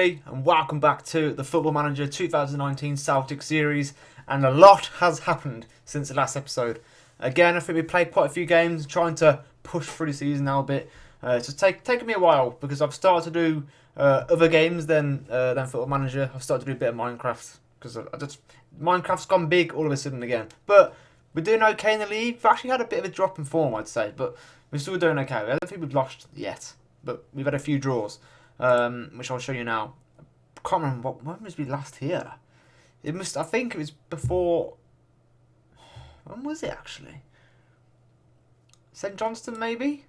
everybody, and welcome back to the Football Manager 2019 Celtic series. And a lot has happened since the last episode. Again, I think we played quite a few games, trying to push through the season now a bit. It's taken me a while because I've started to do other games than Football Manager. I've started to do a bit of Minecraft because Minecraft's gone big all of a sudden again. But we're doing okay in the league. We've actually had a bit of a drop in form, I'd say, but we're still doing okay. I don't think we've lost yet, but we've had a few draws. Which I'll show you now. I can't remember when was we last here. I think it was before. When was it actually? St Johnston maybe.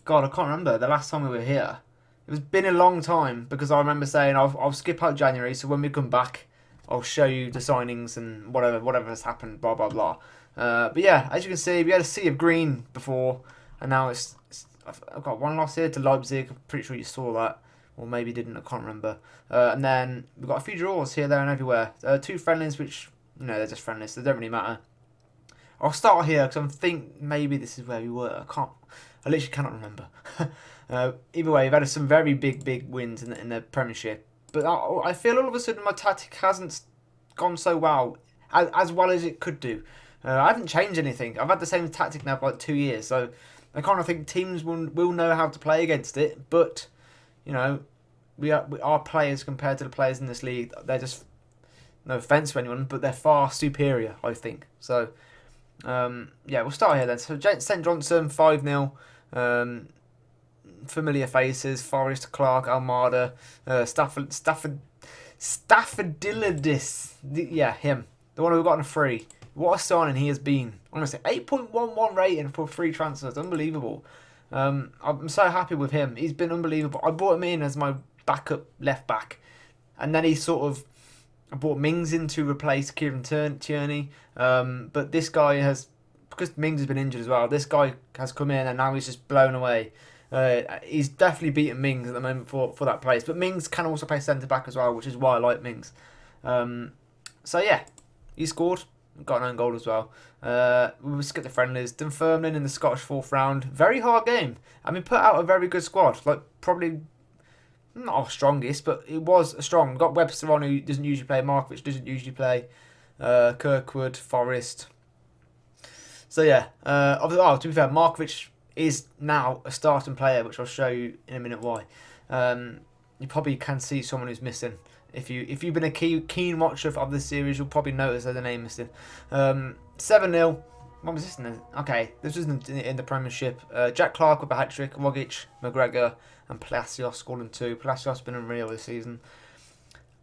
God, I can't remember the last time we were here. It's been a long time because I remember saying I'll skip out January, so when we come back, I'll show you the signings and whatever has happened. Blah blah blah. But yeah, as you can see, we had a sea of green before, and now I've got one loss here to Leipzig. I'm pretty sure you saw that. Or maybe didn't, I can't remember. And then we've got a few draws here, there and everywhere. Two friendlies, which, they're just friendlies. They don't really matter. I'll start here because I think maybe this is where we were. I literally cannot remember. Either way, we've had some very big wins in the Premiership. But I feel all of a sudden my tactic hasn't gone so well as it could do. I haven't changed anything. I've had the same tactic now for like 2 years, so I kind of think teams will know how to play against it, but our players compared to the players in this league, they're just, no offence to anyone, but they're far superior, I think. So yeah, we'll start here then. So St Johnstone 5-0. Familiar faces: Forest, Clark, Almada, Staffordilidis. Yeah, him, the one who got on a free. What a signing he has been. Honestly, 8.11 rating for free transfers. Unbelievable. I'm so happy with him. He's been unbelievable. I brought him in as my backup left back. And then I brought Mings in to replace Kieran Tierney. But this guy because Mings has been injured as well, this guy has come in and now he's just blown away. He's definitely beaten Mings at the moment for that place. But Mings can also play centre back as well, which is why I like Mings. So yeah, he scored. Got an own goal as well. We skipped the friendlies. Dunfermline in the Scottish 4th round. Very hard game. I mean, put out a very good squad. Like, probably not our strongest, but it was strong. Got Webster on, who doesn't usually play. Markovic doesn't usually play. Kirkwood, Forest. So yeah. To be fair, Markovic is now a starting player, which I'll show you in a minute why. You probably can see someone who's missing. If you've been a keen watcher of this series, you'll probably notice there's a name missing. 7-0. What was this? Okay, this was in the Premiership. Jack Clark with a hat-trick, Rogic, McGregor, and Palacios scoring 2. Palacios has been unreal this season.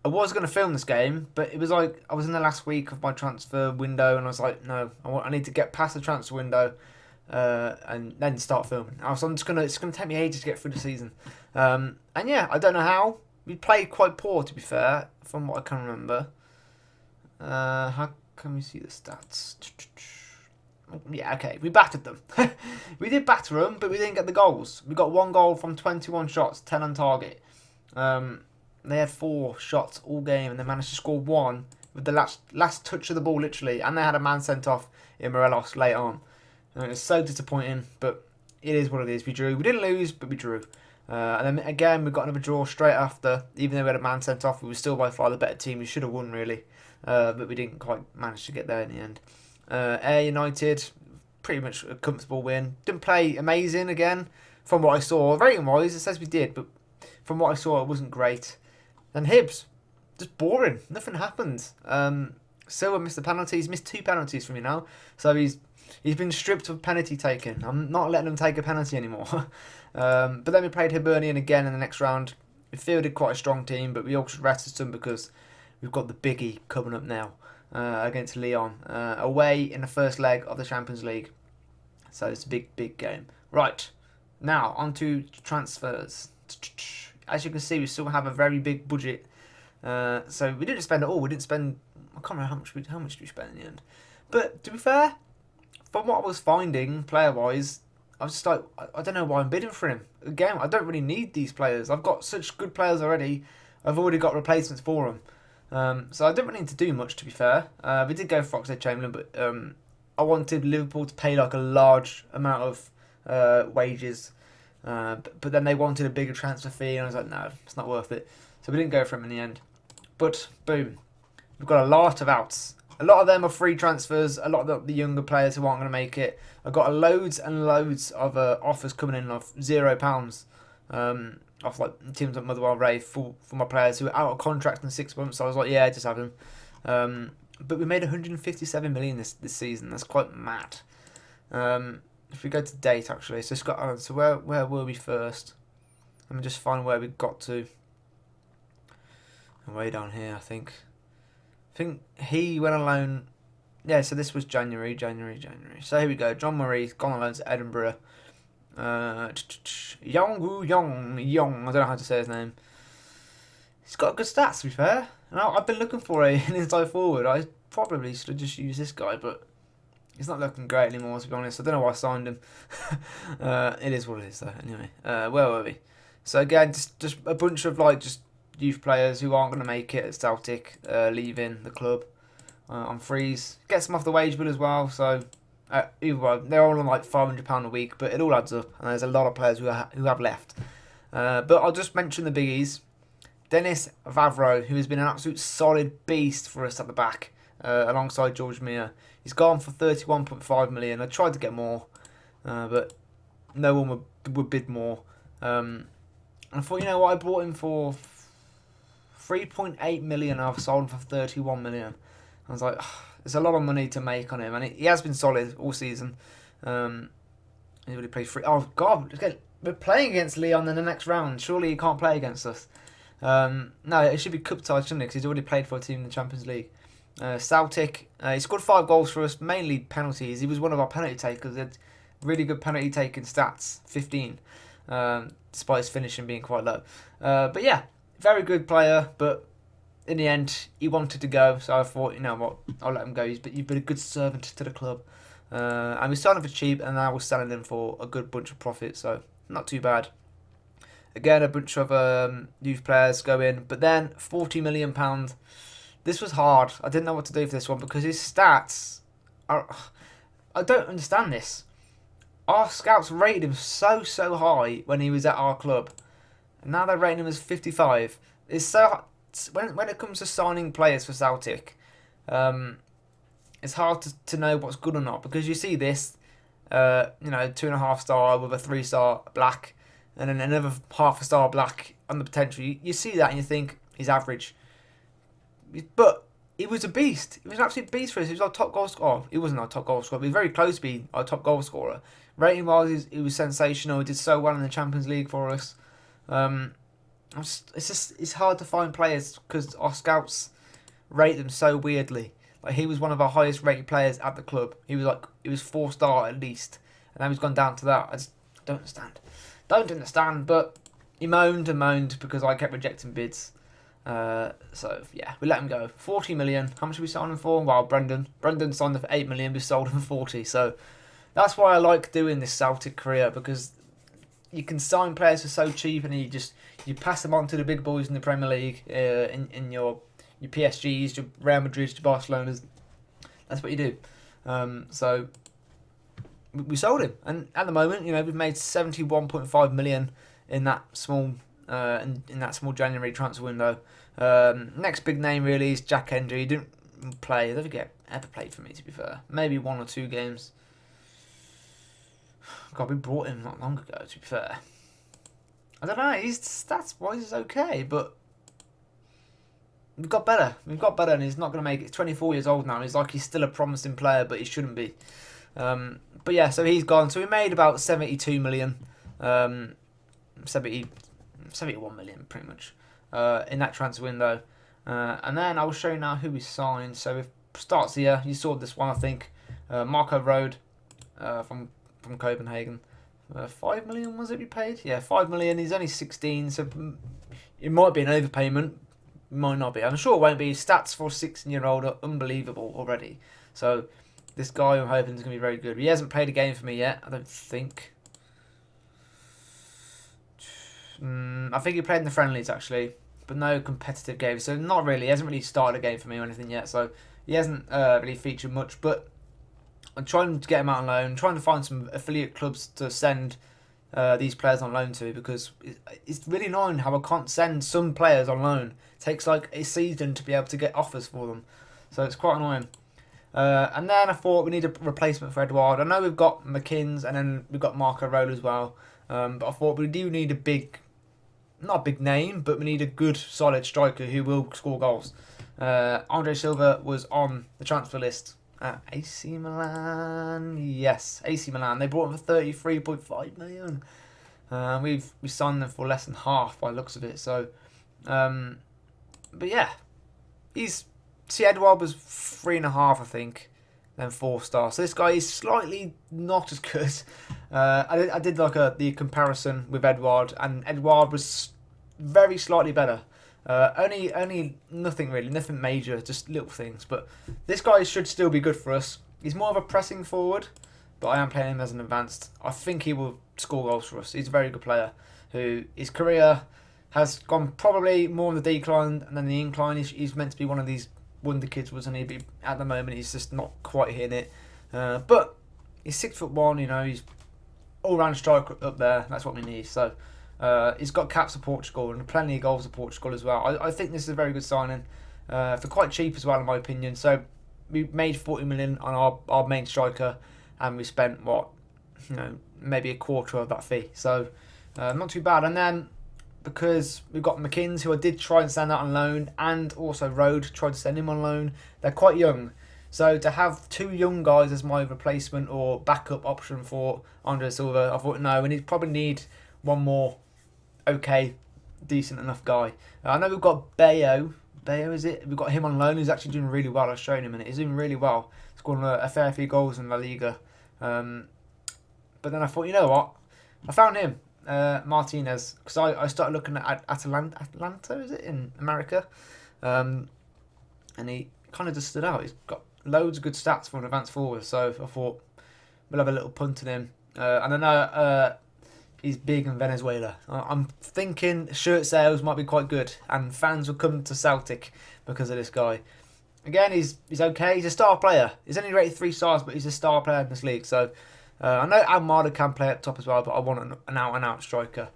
I was going to film this game, but it was like I was in the last week of my transfer window, and I was like, no, I need to get past the transfer window and then start filming. So it's going to take me ages to get through the season. And yeah, I don't know how. We played quite poor, to be fair, from what I can remember. How can we see the stats? Yeah, okay, we battered them. We did batter them, but we didn't get the goals. We got 1 goal from 21 shots, 10 on target. They had 4 shots all game, and they managed to score 1 with the last touch of the ball, literally. And they had a man sent off in Morelos late on. And it was so disappointing, but it is what it is. We drew. We didn't lose, but we drew. And then again, we got another draw straight after. Even though we had a man sent off, we were still by far the better team. We should have won, really. But we didn't quite manage to get there in the end. Ayr United, pretty much a comfortable win. Didn't play amazing again, from what I saw. Rating-wise, it says we did, but from what I saw, it wasn't great. And Hibs, just boring. Nothing happened. Silva missed the penalties. Missed 2 penalties from me now. So he's been stripped of penalty taking. I'm not letting him take a penalty anymore. But then we played Hibernian again in the next round. We fielded quite a strong team, but we also rested some because we've got the biggie coming up now against Lyon. Away in the first leg of the Champions League. So it's a big game. Right, now on to transfers. As you can see, we still have a very big budget. So we didn't spend it all. We didn't spend... I can't remember how much did we spend in the end. But to be fair, from what I was finding player-wise, I was just like, I don't know why I'm bidding for him. Again, I don't really need these players. I've got such good players already. I've already got replacements for them. So I don't really need to do much, to be fair. We did go for Oxlade-Chamberlain, but I wanted Liverpool to pay like a large amount of wages. But then they wanted a bigger transfer fee, and I was like, no, it's not worth it. So we didn't go for him in the end. But, boom. We've got a lot of outs. A lot of them are free transfers. A lot of the younger players who aren't going to make it. I've got loads and loads of offers coming in of £0. Off like teams like Motherwell Ray for my players who are out of contract in 6 months. So I was like, yeah, just have them. But we made 157 million this season. That's quite mad. If we go to date, actually, so Scotland. So where were we first? Let me just find where we got to. Way down here, I think. He went on loan. Yeah, so this was January. So here we go. John Murray's gone on loan to Edinburgh. Yong. I don't know how to say his name. He's got good stats, to be fair. And I've been looking for an inside forward. I probably should have just used this guy, but he's not looking great anymore, to be honest. I don't know why I signed him. It is what it is, though. Anyway, where were we? So again, just a bunch of just youth players who aren't going to make it at Celtic, leaving the club on freeze. Gets them off the wage bill as well, so either way, they're all on like £500 a week, but it all adds up, and there's a lot of players who have left. But I'll just mention the biggies. Dennis Vavro, who has been an absolute solid beast for us at the back, alongside George Mia. He's gone for 31.5 million. I tried to get more, but no one would bid more. And I thought, you know what, I bought him for 3.8 million. I've sold him for 31 million. I was like, there's a lot of money to make on him, and he has been solid all season. He really played free. Oh God, we're playing against Leon in the next round. Surely he can't play against us. No, it should be cup tie, shouldn't it? Because he's already played for a team in the Champions League. Celtic, he scored 5 goals for us, mainly penalties. He was one of our penalty takers. He had really good penalty taking stats, 15, despite his finishing being quite low. But yeah, very good player, but in the end, he wanted to go, so I thought, you know what, I'll let him go. You've been a good servant to the club. And we signed him for cheap, and now we're selling him for a good bunch of profit, so not too bad. Again, a bunch of youth players go in, but then £40 million. This was hard. I didn't know what to do for this one because his stats are... I don't understand this. Our scouts rated him so high when he was at our club, and now they're rating him as 55. It's so... When it comes to signing players for Celtic, it's hard to know what's good or not, because you see this, 2.5 star with a 3-star black, and then another half a star black on the potential. You see that and you think he's average, but he was a beast. He was an absolute beast for us. He was our top goal scorer. He wasn't our top goal scorer, but he was very close to being our top goal scorer. Rating wise, he was sensational. He did so well in the Champions League for us. It's hard to find players because our scouts rate them so weirdly. Like, he was one of our highest rated players at the club. He was 4-star at least, and now he's gone down to that. I just don't understand. But he moaned and moaned because I kept rejecting bids. So yeah, we let him go. 40 million. How much did we sign him for? Well, Brendan signed him for 8 million. We sold him for 40. So that's why I like doing this Celtic career, because you can sign players for so cheap, and you pass them on to the big boys in the Premier League, in your PSGs, your Real Madrids, your Barcelonas. That's what you do. So we sold him, and at the moment, we've made 71.5 million in that small in that small January transfer window. Next big name really is Jack Hendry. He didn't play. I don't think he ever played for me, to be fair. Maybe 1 or 2 games. God, we brought him not long ago, to be fair. I don't know, his stats-wise is okay, but we've got better, and he's not going to make it. He's 24 years old now. He's still a promising player, but he shouldn't be. But yeah, so he's gone. So we made about 72 million, 71 million, pretty much, in that transfer window. And then I'll show you now who we signed. So it starts here. You saw this one, I think. Marco Rode, from Copenhagen. 5 million was it we paid? Yeah, 5 million. He's only 16, so it might be an overpayment. Might not be. I'm sure it won't be. His stats for a 16-year-old are unbelievable already. So this guy, I'm hoping, is going to be very good. He hasn't played a game for me yet, I don't think. I think he played in the friendlies, actually, but no competitive games. So not really. He hasn't really started a game for me or anything yet. So he hasn't really featured much, but I'm trying to get him out on loan, trying to find some affiliate clubs to send these players on loan to, because it's really annoying how I can't send some players on loan. It takes like a season to be able to get offers for them, so it's quite annoying. And then I thought we need a replacement for Edouard. I know we've got McKinns and then we've got Marco Roll as well, but I thought we do need a big, not a big name, but we need a good solid striker who will score goals. Andre Silva was on the transfer list at AC Milan. Yes, AC Milan. They brought him for 33.5 million. We signed them for less than half by the looks of it. So, but yeah, Edouard was 3.5, I think, then 4 stars. So this guy is slightly not as good. I did like the comparison with Edouard, and Edouard was very slightly better. Only nothing really, nothing major, just little things. But this guy should still be good for us. He's more of a pressing forward, but I am playing him as an advanced. I think he will score goals for us. He's a very good player who his career has gone probably more on the decline than the incline. He's meant to be one of these wonder kids, wasn't he? But at the moment, he's just not quite hitting it. But he's 6'1", you know, he's all-round striker up there. That's what we need. So he's got caps for Portugal and plenty of goals for Portugal as well. I think this is a very good signing for quite cheap as well, in my opinion. So we made 40 million on our main striker, and we spent maybe a quarter of that fee. So not too bad. And then because we've got McKinns, who I did try and send out on loan, and also Rode tried to send him on loan. They're quite young. So to have 2 young guys as my replacement or backup option for Andre Silva, I thought, no, we probably need one more okay, decent enough guy. I know we've got Bayo, is it? We've got him on loan, who's actually doing really well. I'll show you in a minute. He's doing really well. Scoring a fair few goals in La Liga. But then I thought, you know what? I found him. Martinez, because I started looking at Atlanta, is it, in America, and he kind of just stood out. He's got loads of good stats for an advanced forward, so I thought we'll have a little punt at him. And I know he's big in Venezuela. I'm thinking shirt sales might be quite good, and fans will come to Celtic because of this guy. Again, he's okay. He's a star player. He's only rated 3 stars, but he's a star player in this league. So I know Almada can play up top as well, but I want an out-and-out striker.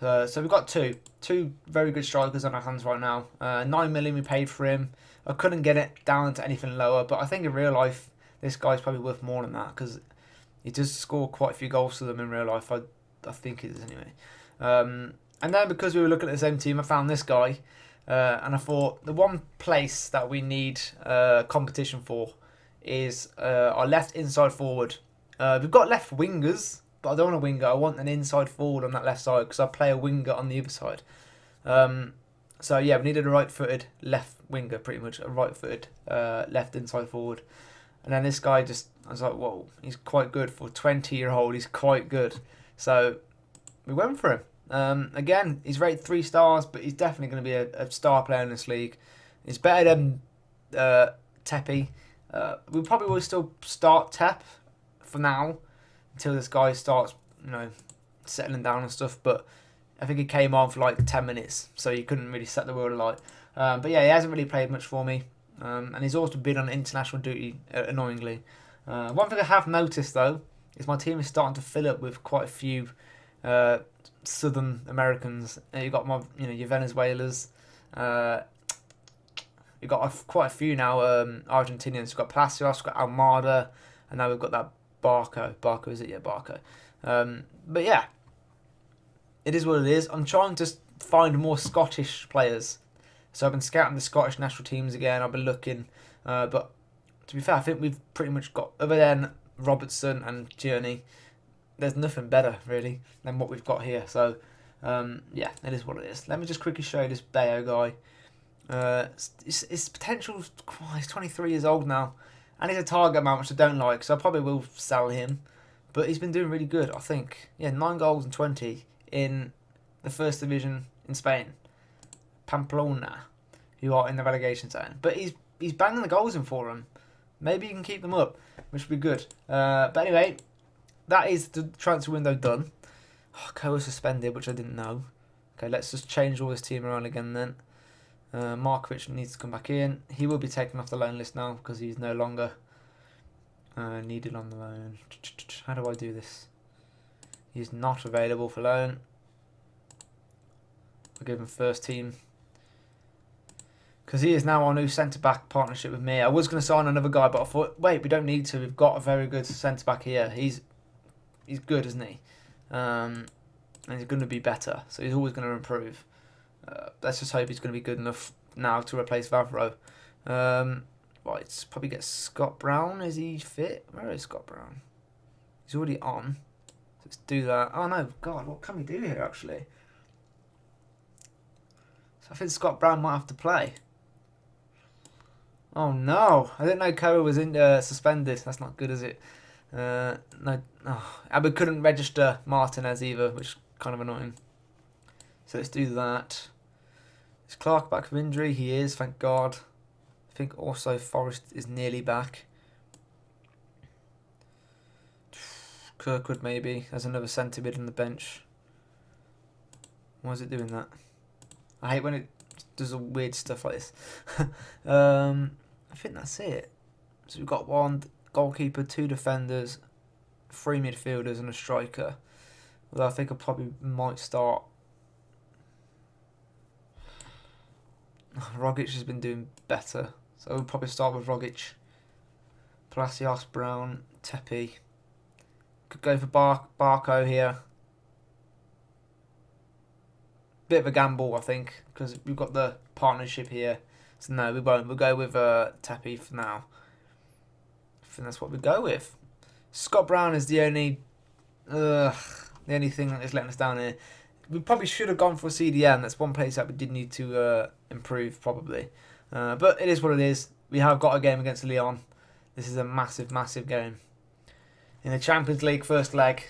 So we've got two very good strikers on our hands right now. 9 million we paid for him. I couldn't get it down to anything lower, but I think in real life this guy's probably worth more than that, because he does score quite a few goals for them in real life. I think it is anyway. And then because we were looking at the same team, I found this guy, and I thought the one place that we need competition for is our left inside forward. We've got left wingers, but I don't want a winger. I want an inside forward on that left side, because I play a winger on the other side. So yeah, we needed a right-footed left winger, pretty much a right-footed left inside forward. And then this guy I was like, whoa, he's quite good for a 20-year-old. He's quite good. So we went for him. Again, he's rated 3 stars, but he's definitely going to be a star player in this league. He's better than Tepe. We probably will still start Tep for now until this guy starts, settling down and stuff. But I think he came on for like 10 minutes, so you couldn't really set the world alight. But yeah, he hasn't really played much for me, and he's also been on international duty, annoyingly. One thing I have noticed though is my team is starting to fill up with quite a few Southern Americans. You've got your Venezuelans. You've got quite a few now Argentinians. You've got Palacios, you've got Almada, and now we've got that Barco, is it? Yeah, Barco. But yeah, it is what it is. I'm trying to find more Scottish players. So I've been scouting the Scottish national teams again. I've been looking. But to be fair, I think we've pretty much got, other than Robertson and Journey, there's nothing better, really, than what we've got here. So, yeah, it is what it is. Let me just quickly show you this Bayo guy. His potential, he's 23 years old now. And he's a target man, which I don't like, so I probably will sell him. But he's been doing really good, I think. Yeah, 9 goals and 20 in the first division in Spain. Pamplona, who are in the relegation zone. But he's banging the goals in for him. Maybe he can keep them up, which would be good. But anyway, that is the transfer window done. Oh, Koa suspended, which I didn't know. Okay, let's just change all this team around again then. Markovic needs to come back in. He will be taken off the loan list now because he's no longer needed on the loan. How do I do this? He's not available for loan. I'll give him first team. Because he is now our new centre-back partnership with me. I was going to sign another guy, but I thought, wait, we don't need to. We've got a very good centre-back here. He's good, isn't he? And he's going to be better. So he's always going to improve. Let's just hope he's going to be good enough now to replace Vavro. Right, probably get Scott Brown. Is he fit? Where is Scott Brown? He's already on. Let's do that. Oh no, God, what can we do here actually? So I think Scott Brown might have to play. Oh no, I didn't know Koa was suspended. That's not good, is it? No, Abba couldn't register Martinez either, which is kind of annoying. So let's do that. Is Clark back from injury? He is, thank God. I think also Forrest is nearly back. Kirkwood maybe. There's another centre mid on the bench. Why is it doing that? I hate when it does weird stuff like this. I think that's it. So we've got one goalkeeper, 2 defenders, 3 midfielders and a striker. Although I think I probably might start. Rogic has been doing better. So we'll probably start with Rogic. Palacios, Brown, Tepe. Could go for Barco here. Bit of a gamble, I think, because we've got the partnership here. So no, we won't. We'll go with Tepe for now. I think that's what we go with. Scott Brown is the only thing that is letting us down here. We probably should have gone for a CDM. That's one place that we did need to improve, probably. But it is what it is. We have got a game against Lyon. This is a massive, massive game. In the Champions League first leg.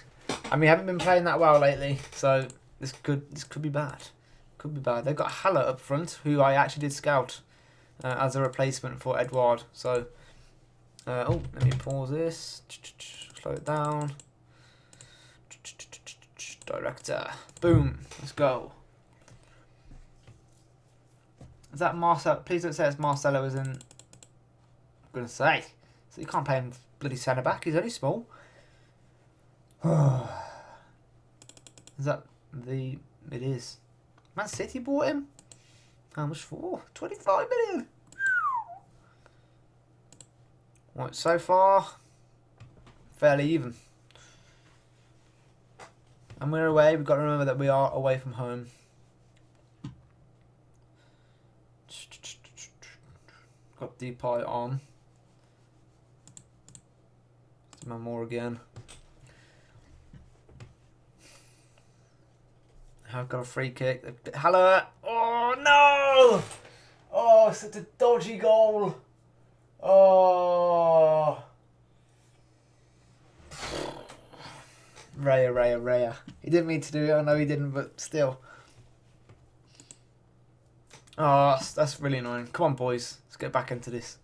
And we haven't been playing that well lately. So this could be bad. Could be bad. They've got Haller up front, who I actually did scout as a replacement for Edouard. So, let me pause this. Slow it down. Director. Boom. Let's go. Is that Marcel? Please don't say it's Marcelo as in... I'm going to say. So you can't play him bloody centre back. He's only small. Is that the... It is. Man City bought him? How much for? 25 million. Right, so far, fairly even. And we're away. We've got to remember that we are away from home. Got Depay on. Man more again. I've got a free kick. Hello. Oh no! Oh, such a dodgy goal. Oh. Raya. He didn't mean to do it. I know he didn't, but still. Oh, that's really annoying. Come on, boys. Let's get back into this.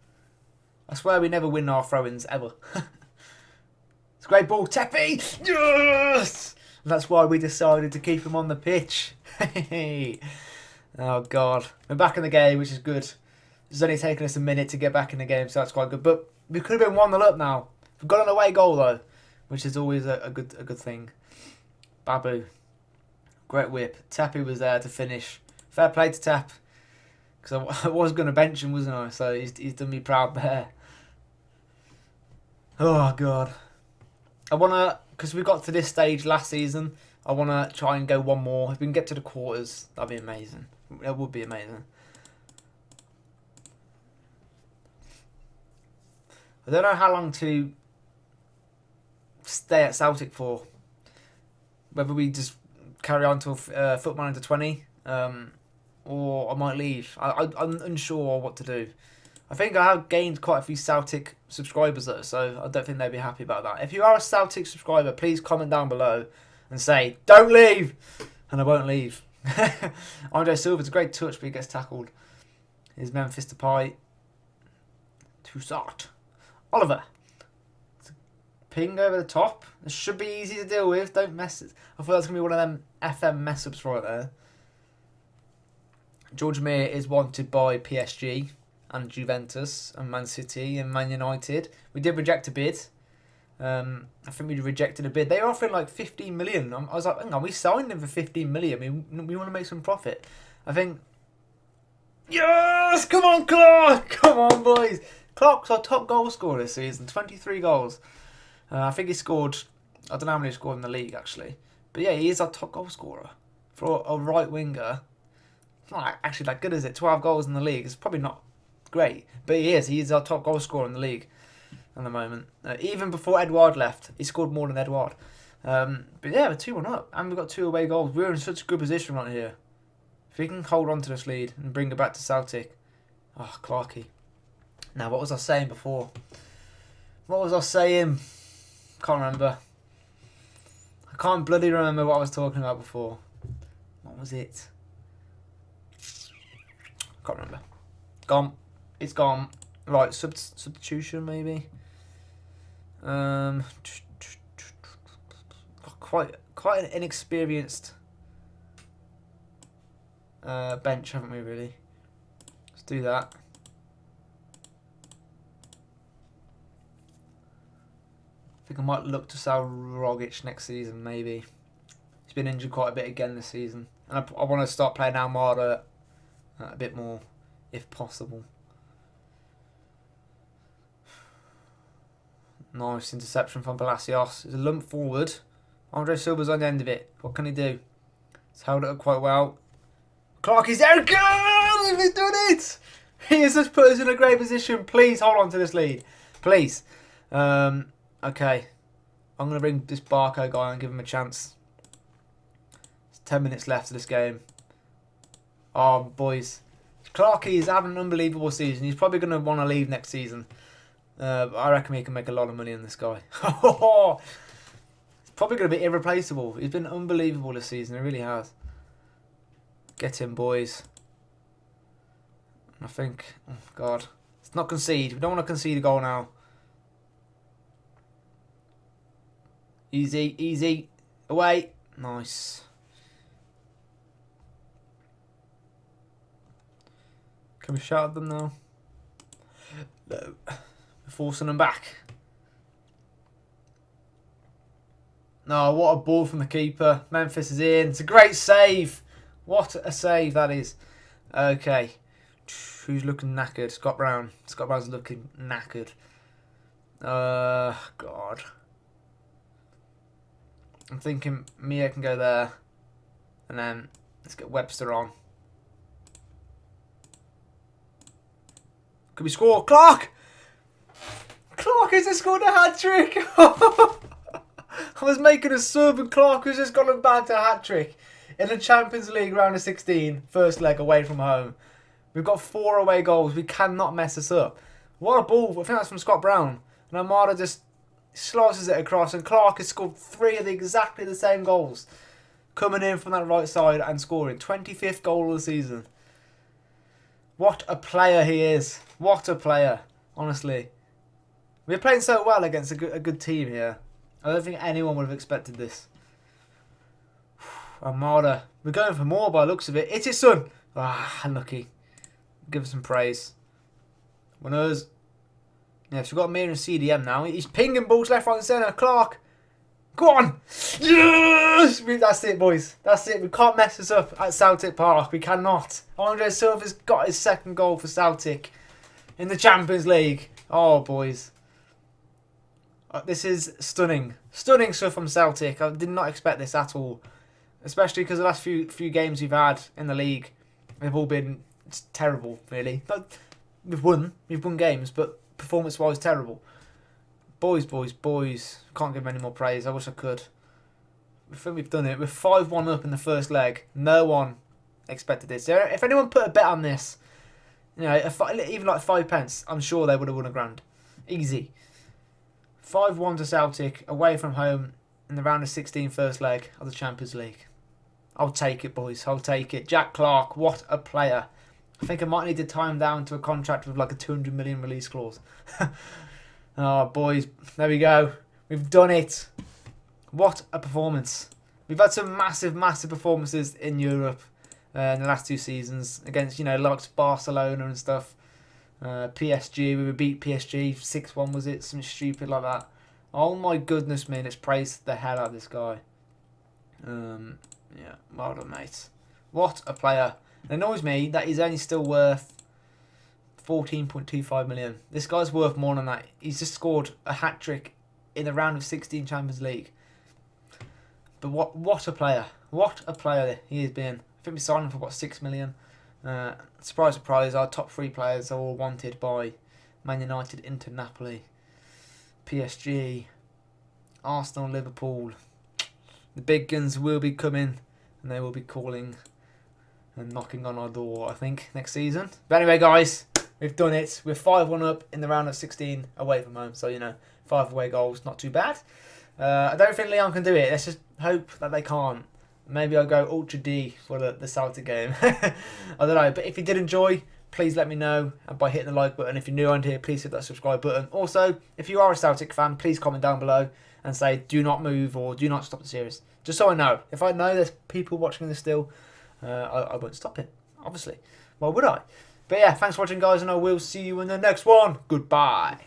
I swear we never win our throw-ins, ever. It's a great ball. Tepe! Yes! And that's why we decided to keep him on the pitch. Oh, God. We're back in the game, which is good. It's only taken us a minute to get back in the game, so that's quite good. But we could have been 1-0 up now. We've got an away goal, though, which is always a good thing. Babu. Great whip. Tepe was there to finish. Fair play to Tep. Because I was going to bench him, wasn't I? So he's done me proud there. Oh, God. I want to... Because we got to this stage last season, I want to try and go one more. If we can get to the quarters, that'd be amazing. It would be amazing. I don't know how long to stay at Celtic for. Whether we just carry on till Football Under 20, or I might leave. I'm unsure what to do. I think I have gained quite a few Celtic subscribers though, so I don't think they'd be happy about that. If you are a Celtic subscriber, please comment down below and say, don't leave! And I won't leave. Andre Silva's a great touch, but he gets tackled. Here's Memphis Depay. Toussaint. Oliver. Ping over the top. This should be easy to deal with. Don't mess it. I thought that was going to be one of them FM mess-ups right there. George Mir is wanted by PSG and Juventus and Man City and Man United. We did reject a bid. I think we rejected a bid. They were offering like 15 million. I was like, hang on, we signed him for 15 million. We want to make some profit. I think. Yes! Come on, Clark! Come on, boys! Clark's our top goal scorer this season. 23 goals. I think he scored. I don't know how many he scored in the league actually. But yeah, he is our top goal scorer for a right winger. It's not actually that good, is it? 12 goals in the league. It's probably not great, but he is. He is our top goal scorer in the league at the moment. Even before Edouard left, he scored more than Edouard. But yeah, we're 2-1 up, and we've got 2 away goals. We're in such a good position right here. If we can hold on to this lead and bring it back to Celtic. Oh, Clarkey. Now, what was I saying before? What was I saying? Can't remember. I can't bloody remember what I was talking about before. What was it? Can't remember. Gone. It's gone. Right, substitution maybe. Quite an inexperienced bench, haven't we? Really. Let's do that. I think I might look to sell Rogic next season, maybe. He's been injured quite a bit again this season. And I want to start playing Almada a bit more, if possible. Nice interception from Palacios. It's a lump forward. Andre Silva's on the end of it. What can he do? He's held it up quite well. Clark is there. Good! He's done it! He has just put us in a great position. Please hold on to this lead. Please. Okay. I'm going to bring this Barco guy and give him a chance. There's 10 minutes left of this game. Oh, boys. Clarkey is having an unbelievable season. He's probably going to want to leave next season. I reckon he can make a lot of money on this guy. He's probably going to be irreplaceable. He's been unbelievable this season. He really has. Get him, boys. I think... Oh, God. Let's not concede. We don't want to concede a goal now. Easy, easy. Away. Nice. Can we shout at them now? No. We're forcing them back. No, what a ball from the keeper. Memphis is in. It's a great save. What a save that is. Okay. Who's looking knackered? Scott Brown. Scott Brown's looking knackered. God. I'm thinking Mia can go there. And then let's get Webster on. Could we score? Clark! Clark has just scored a hat-trick! I was making a sub and Clark has just gone back to a hat-trick. In the Champions League round of 16, first leg away from home. We've got 4 away goals. We cannot mess this up. What a ball. I think that's from Scott Brown. And Armada just slices it across and Clark has scored 3 of exactly the same goals. Coming in from that right side and scoring. 25th goal of the season. What a player he is. What a player. Honestly. We're playing so well against a good team here. I don't think anyone would have expected this. Armada. We're going for more by the looks of it. It's his son. Ah, unlucky. Give us some praise. Winners. Yeah, so we've got Mir and CDM now. He's pinging balls left, right and centre. Clark. Go on. Yes! That's it, boys. That's it. We can't mess this up at Celtic Park. We cannot. Andre Silva's got his 2nd goal for Celtic in the Champions League. Oh, boys. This is stunning. Stunning stuff from Celtic. I did not expect this at all. Especially because the last few games we've had in the league, they've all been terrible, really. But we've won games, but performance-wise, terrible. Boys. Can't give them any more praise. I wish I could. I think we've done it. We're 5-1 up in the first leg. No one expected this. If anyone put a bet on this, you know, even like 5 pence, I'm sure they would have won a grand. Easy. 5-1 to Celtic, away from home, in the round of 16 first leg of the Champions League. I'll take it, boys. I'll take it. Jack Clark, what a player. I think I might need to tie him down to a contract with like a 200 million release clause. Oh, boys. There we go. We've done it. What a performance. We've had some massive performances in Europe in the last 2 seasons against, you know, like Barcelona and stuff. PSG, we beat PSG 6-1, was it? Something stupid like that. Oh my goodness me, let's praise the hell out of this guy. Yeah, well done, mate. What a player. It annoys me that he's only still worth 14.25 million. This guy's worth more than that. He's just scored a hat-trick in the round of 16 Champions League. But what a player. What a player he has been. I think we signed him for, what, 6 million? Surprise, surprise, our top 3 players are all wanted by Man United, Inter, Napoli, PSG, Arsenal, Liverpool. The big guns will be coming and they will be calling and knocking on our door, I think, next season. But anyway, guys, we've done it. We're 5-1 up in the round of 16 away from home. So, 5 away goals, not too bad. I don't think Leon can do it. Let's just hope that they can't. Maybe I'll go Ultra D for the Celtic game. I don't know. But if you did enjoy, please let me know by hitting the like button. If you're new around here, please hit that subscribe button. Also, if you are a Celtic fan, please comment down below and say do not move or do not stop the series. Just so I know. If I know there's people watching this still, I won't stop it, obviously. Why would I? But yeah, thanks for watching, guys, and I will see you in the next one. Goodbye.